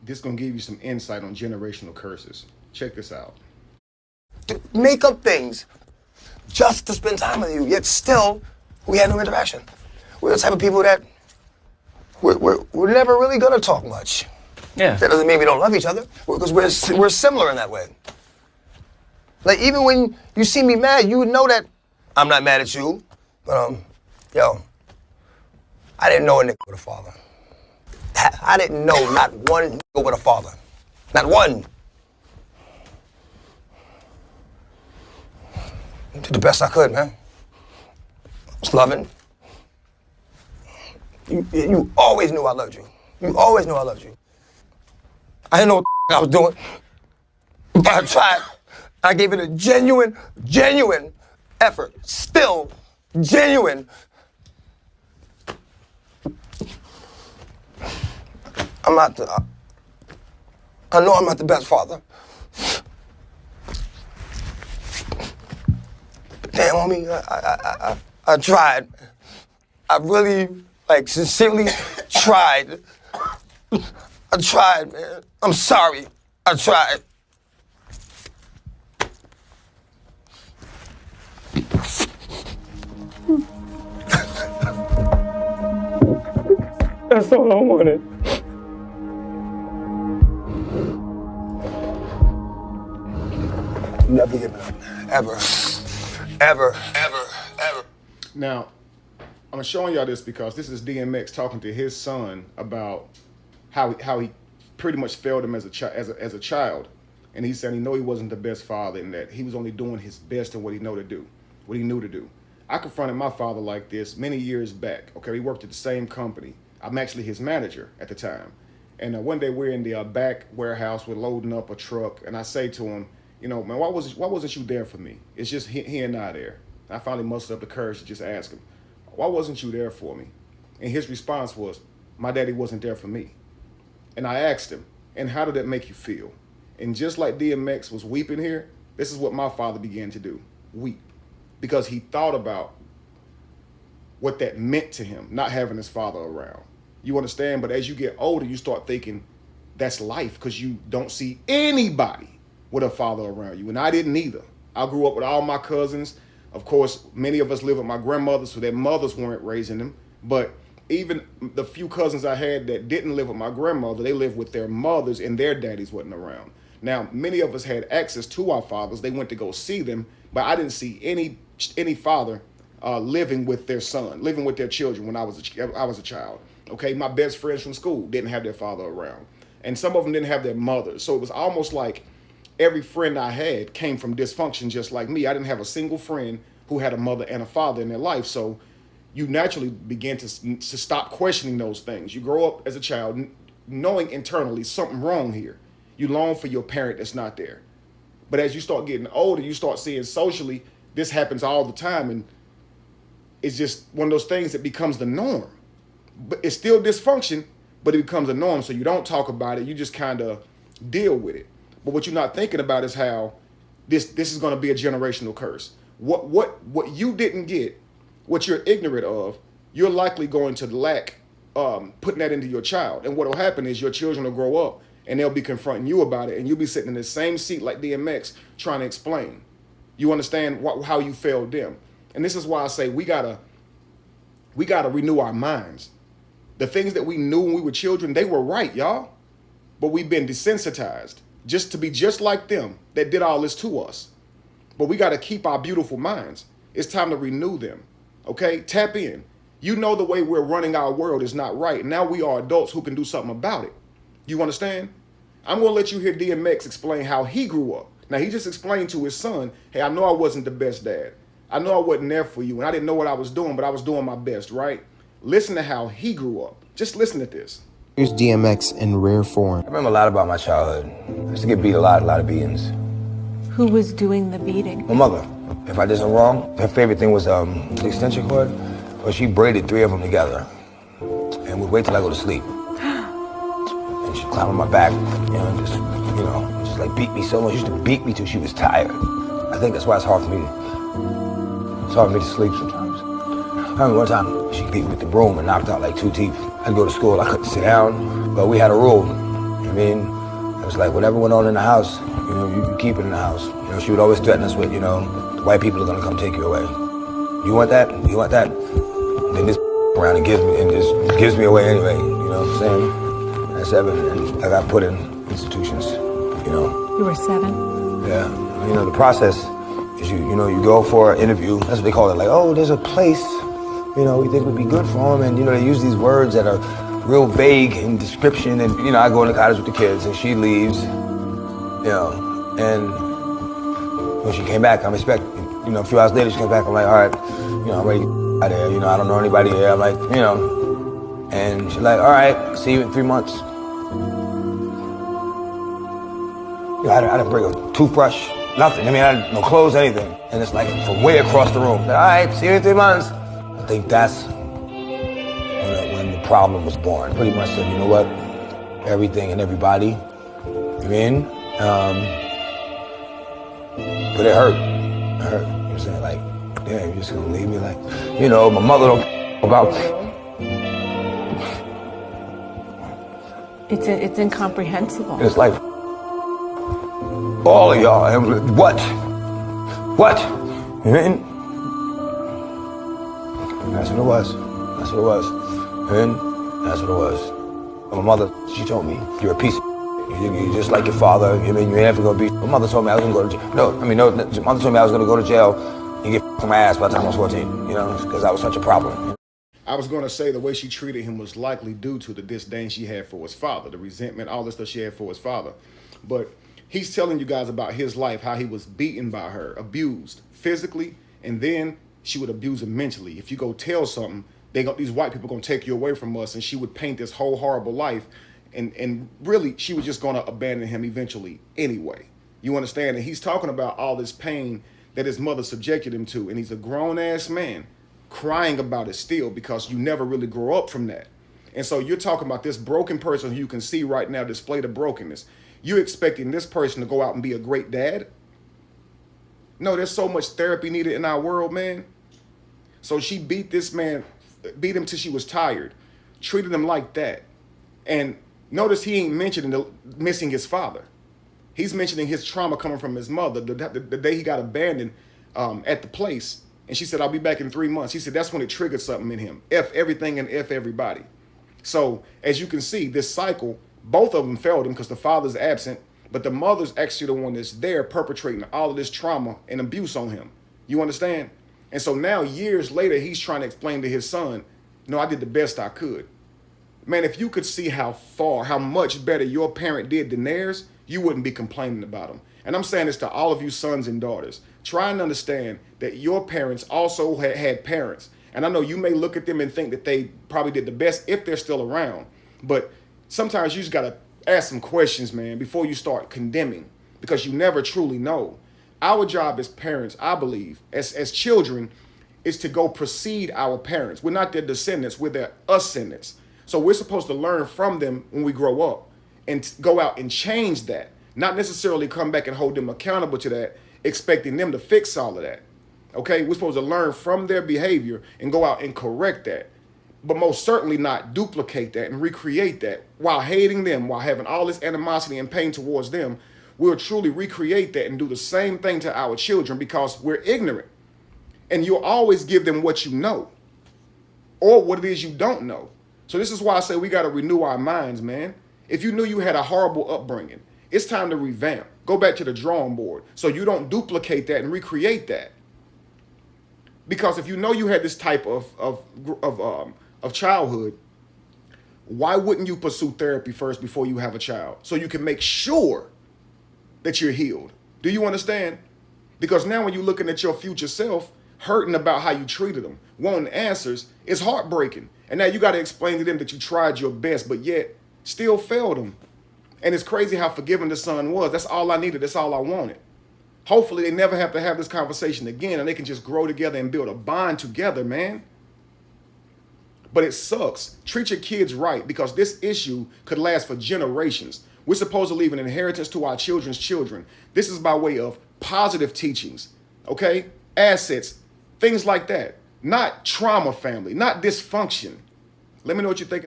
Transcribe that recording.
this is gonna give you some insight on generational curses. Check this out. Make up things just to spend time with you, yet still we had no interaction. We're the type of people that we're never really gonna talk much. Yeah. That doesn't mean we don't love each other, because we're similar in that way. Like, even when you see me mad, you would know that I'm not mad at you, but yo, I didn't know a nigga with a father. I didn't know not one nigga with a father. Not one. I did the best I could, man. I was loving. You always knew I loved you. You always knew I loved you. I didn't know what I was doing, but I tried. I gave it a genuine effort. Still genuine. I know I'm not the best father. Damn, homie, I tried. I really, sincerely tried. I tried, man. I'm sorry. I tried. That's all I wanted. Never giving up. Ever. Ever. Ever. Ever. Now, I'm showing y'all this because this is DMX talking to his son about how he pretty much failed him as a child, and he said he know he wasn't the best father and that he was only doing his best in what he knew to do. I confronted my father like this many years back. Okay, we worked at the same company. I'm actually his manager at the time, and one day we're in the back warehouse, we're loading up a truck, and I say to him, you know, man, why wasn't you there for me? It's just he and I there. I finally mustered up the courage to just ask him, why wasn't you there for me? And his response was, my daddy wasn't there for me. And I asked him, and how did that make you feel? And just like DMX was weeping here, this is what my father began to do, weep. Because he thought about what that meant to him, not having his father around. You understand? But as you get older, you start thinking that's life, because you don't see anybody with a father around you. And I didn't either. I grew up with all my cousins. Of course, many of us live with my grandmothers, so their mothers weren't raising them. But even the few cousins I had that didn't live with my grandmother, they lived with their mothers and their daddies wasn't around. Now, many of us had access to our fathers. They went to go see them, but I didn't see any father living with their son, living with their children when I was a child. Okay, my best friends from school didn't have their father around. And some of them didn't have their mothers. So it was almost like every friend I had came from dysfunction just like me. I didn't have a single friend who had a mother and a father in their life. So you naturally begin to stop questioning those things. You grow up as a child knowing internally something wrong here. You long for your parent that's not there. But as you start getting older, you start seeing socially, this happens all the time. And it's just one of those things that becomes the norm. But it's still dysfunction, but it becomes a norm. So you don't talk about it. You just kind of deal with it. But what you're not thinking about is how this is going to be a generational curse. What you didn't get, what you're ignorant of, you're likely going to lack putting that into your child. And what will happen is your children will grow up and they'll be confronting you about it, and you'll be sitting in the same seat like DMX trying to explain. You understand how you failed them. And this is why I say we gotta renew our minds. The things that we knew when we were children, they were right, y'all. But we've been desensitized just to be just like them that did all this to us. But we got to keep our beautiful minds. It's time to renew them. Okay? Tap in. You know the way we're running our world is not right. Now we are adults who can do something about it. You understand? I'm going to let you hear DMX explain how he grew up. Now, he just explained to his son, hey, I know I wasn't the best dad. I know I wasn't there for you, and I didn't know what I was doing, but I was doing my best, right? Listen to how he grew up. Just listen to this. Here's DMX in rare form. I remember a lot about my childhood. I used to get beat a lot of beatings. Who was doing the beating? My mother. If I did something wrong, her favorite thing was the extension cord. Well, she braided 3 of them together and would wait till I go to sleep. And she'd climb on my back, just like beat me so much. She used to beat me till she was tired. I think that's why it's hard for me to sleep sometimes. I remember one time she beat me with the broom and knocked out like 2 teeth. I'd go to school, I couldn't sit down, but we had a rule. And mean, it was like whatever went on in the house, you know, you keep it in the house. You know, she would always threaten us with, you know, the white people are gonna come take you away. You want that? You want that? And then this around and just gives me away anyway. You know what I'm saying? At 7, and I got put in institutions. You know. You were 7? Yeah. You know, the process is you go for an interview. That's what they call it. Like, oh, there's a place, you know, we think would be good for him, and you know, they use these words that are real vague in description. And you know, I go in the cottage with the kids, and she leaves. You know, and when she came back, I'm expecting. You know, a few hours later, she comes back. I'm like, all right, you know, I'm ready to get out of here. You know, I don't know anybody here. I'm like, you know, and she's like, all right, see you in 3 months. You know, I didn't bring a toothbrush, nothing. I mean, I had no clothes, anything. And it's like from way across the room. All right, see you in 3 months. I think that's when the problem was born. Pretty much said, you know what, everything and everybody, you're in, but it hurt. It hurt. You know what I'm saying? Like, yeah, you're just gonna leave me like, you know, my mother don't about me. It's incomprehensible. It's like, all of y'all, and what? What? You mean? That's what it was. That's what it was. And that's what it was. My mother, she told me, you're a piece of you're just like your father. You mean you're never gonna be. My mother told me I was gonna go to jail. No, my mother told me I was gonna go to jail and get from my ass by the time I was 14. You know, because I was such a problem. I was going to say the way she treated him was likely due to the disdain she had for his father, the resentment, all the stuff she had for his father. But he's telling you guys about his life, how he was beaten by her, abused physically, and then she would abuse him mentally. If you go tell something, these white people gonna take you away from us, and she would paint this whole horrible life, and really she was just gonna abandon him eventually anyway. You understand? And he's talking about all this pain that his mother subjected him to, and he's a grown-ass man crying about it still because you never really grow up from that. And so you're talking about this broken person who you can see right now display the brokenness. You're expecting this person to go out and be a great dad? No, there's so much therapy needed in our world, man. So she beat this man, beat him till she was tired, treated him like that. And notice he ain't mentioning missing his father. He's mentioning his trauma coming from his mother. The day he got abandoned at the place, and she said, I'll be back in 3 months. He said that's when it triggered something in him. F everything and F everybody. So as you can see, this cycle, both of them failed him because the father's absent, but the mother's actually the one that's there perpetrating all of this trauma and abuse on him. You understand? And so now years later, he's trying to explain to his son, no, I did the best I could. Man, if you could see how much better your parent did than theirs, you wouldn't be complaining about them. And I'm saying this to all of you sons and daughters. Try and understand that your parents also had parents. And I know you may look at them and think that they probably did the best if they're still around. But sometimes you just got to ask some questions, man, before you start condemning, because you never truly know. Our job as parents, I believe, as children, is to go precede our parents. We're not their descendants, we're their ascendants. So we're supposed to learn from them when we grow up and go out and change that, not necessarily come back and hold them accountable to that, expecting them to fix all of that. Okay, we're supposed to learn from their behavior and go out and correct that, but most certainly not duplicate that and recreate that while hating them, while having all this animosity and pain towards them. We'll truly recreate that and do the same thing to our children because we're ignorant. And you'll always give them what you know or what it is you don't know. So this is why I say we got to renew our minds, man. If you knew you had a horrible upbringing, it's time to revamp. Go back to the drawing board so you don't duplicate that and recreate that. Because if you know you had this type of childhood, why wouldn't you pursue therapy first before you have a child? So you can make sure that you're healed. Do you understand? Because now when you're looking at your future self, hurting about how you treated them, wanting answers, it's heartbreaking. And now you got to explain to them that you tried your best, but yet still failed them. And it's crazy how forgiving the son was. That's all I needed. That's all I wanted. Hopefully they never have to have this conversation again and they can just grow together and build a bond together, man. But it sucks. Treat your kids right because this issue could last for generations. We're supposed to leave an inheritance to our children's children. This is by way of positive teachings, okay? Assets, things like that. Not trauma family, not dysfunction. Let me know what you think.